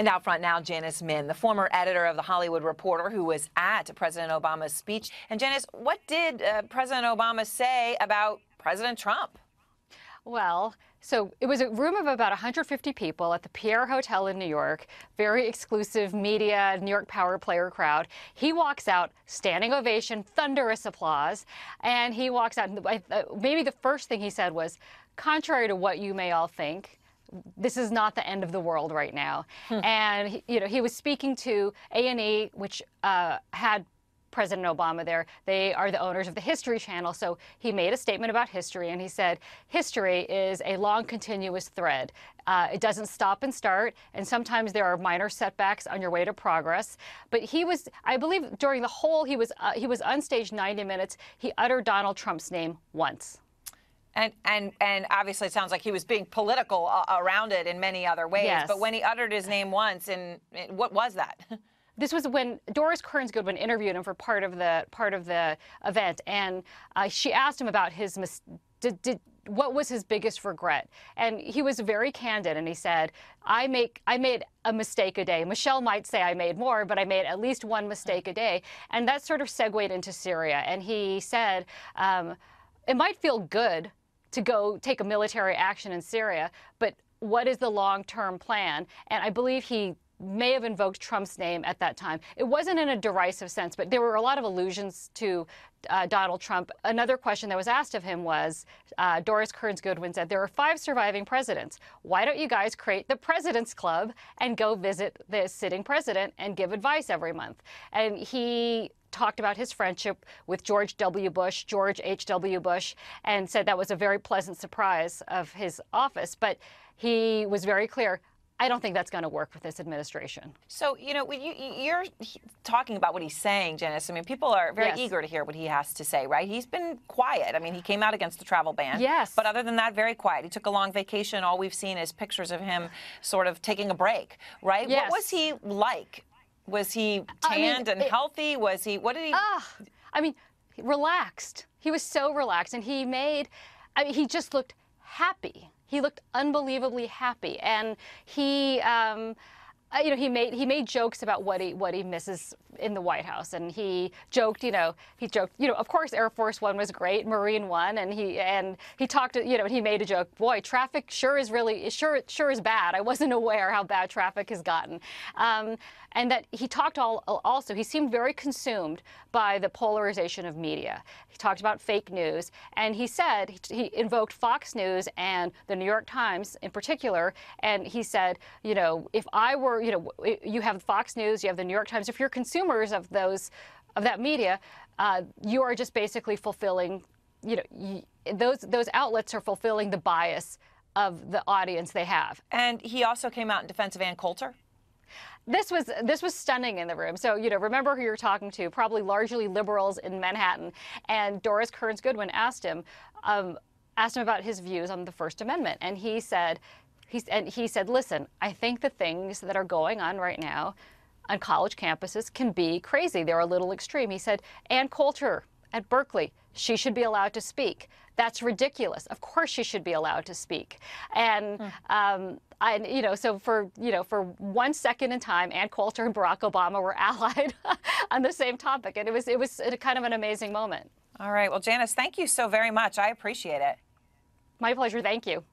And out front now, Janice Min, the former editor of The Hollywood Reporter, who was at President Obama's speech. And Janice, what did President Obama say about President Trump? Well, so it was a room of about 150 people at the Pierre Hotel in New York, very exclusive media, New York power player crowd. He walks out, standing ovation, thunderous applause, and he walks out. Maybe the first thing he said was, contrary to what you may all think, this is not the end of the world right now. And he was speaking to A&E, which had President Obama there. They are the owners of the History Channel. So he made a statement about history, and he said, history is a long, continuous thread. It doesn't stop and start, and sometimes there are minor setbacks on your way to progress. But he was, I believe, during the whole, he was unstaged 90 minutes. He uttered Donald Trump's name once. And obviously it sounds like he was being political around it in many other ways. Yes. But when he uttered his name once, and what was that? This was when Doris Kearns Goodwin interviewed him for part of the event, and she asked him about his what was his biggest regret, and he was very candid, and he said, I made a mistake a day. Michelle might say I made more, but I made at least one mistake a day, and that sort of segued into Syria. And he said, it might feel good to go take a military action in Syria, but what is the long-term plan? And I believe he may have invoked Trump's name at that time. It wasn't in a derisive sense, but there were a lot of allusions to Donald Trump. Another question that was asked of him was, Doris Kearns Goodwin said, there are 5 surviving presidents. Why don't you guys create the President's Club and go visit the sitting president and give advice every month? And he talked about his friendship with George W. Bush, George H.W. Bush, and said that was a very pleasant surprise of his office. But he was very clear, I don't think that's going to work with this administration. So, when you're talking about what he's saying, Janice, I mean, people are very eager to hear what he has to say, right? He's been quiet. I mean, he came out against the travel ban. Yes. But other than that, very quiet. He took a long vacation. All we've seen is pictures of him sort of taking a break, right? Yes. What was he like? Was he tanned and healthy? Was he, what did he? I mean, relaxed. He was so relaxed, and he just looked happy. He looked unbelievably happy, and he made jokes about what he misses in the White House, and he joked, of course Air Force One was great, Marine One, and he talked, he made a joke, boy, traffic sure is bad. I wasn't aware how bad traffic has gotten. And that he talked also, he seemed very consumed by the polarization of media. He talked about fake news, and he said, he invoked Fox News and the New York Times in particular, and he said, if I were, you have Fox News, you have the New York Times, if you're consumers of that media, you are just basically fulfilling, those outlets are fulfilling the bias of the audience they have. And he also came out in defense of Ann Coulter. This was stunning in the room. So, remember who you're talking to, probably largely liberals in Manhattan. And Doris Kearns Goodwin asked him about his views on the First Amendment. And he said, listen, I think the things that are going on right now on college campuses can be crazy. They're a little extreme. He said, Ann Coulter at Berkeley, she should be allowed to speak. That's ridiculous. Of course she should be allowed to speak. And so for 1 second in time, Ann Coulter and Barack Obama were allied on the same topic, and it was kind of an amazing moment. All right. Well, Janice, thank you so very much. I appreciate it. My pleasure. Thank you.